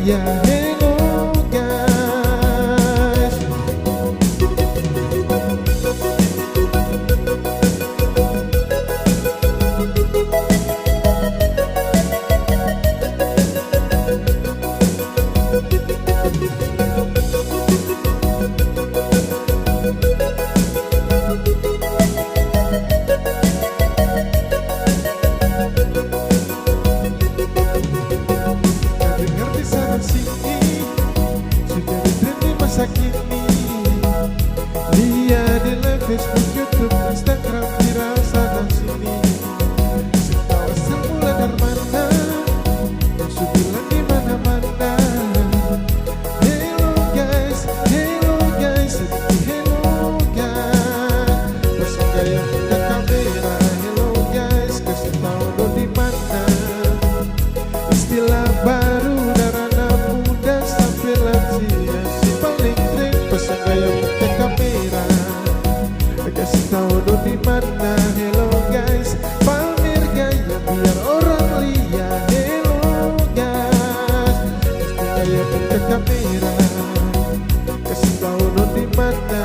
ya hello guys. Dengar di sana sini sudah ditrendi masa kini. Lihat di live Facebook, YouTube, Instagram, viral sana sini. Setawa semula dari mana, musuh bilang di mana-mana. Hello guys, hello guys, hello guys. Pasang gaya buka kamera, hello guys, kasih tahu lo di mana. Istilah baru dari anak muda sampai lansia, si paling tren pasang gaya buka kamera, kasih tahu lo di mana. Hello guys, pamer gaya biar orang lihat. Hello guys, pasang gaya buka kamera, kasih tahu lo di mana.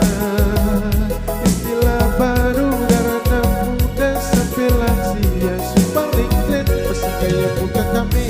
Istilah baru dari anak muda sampai lansia, si paling tren pasang gaya buka kamera.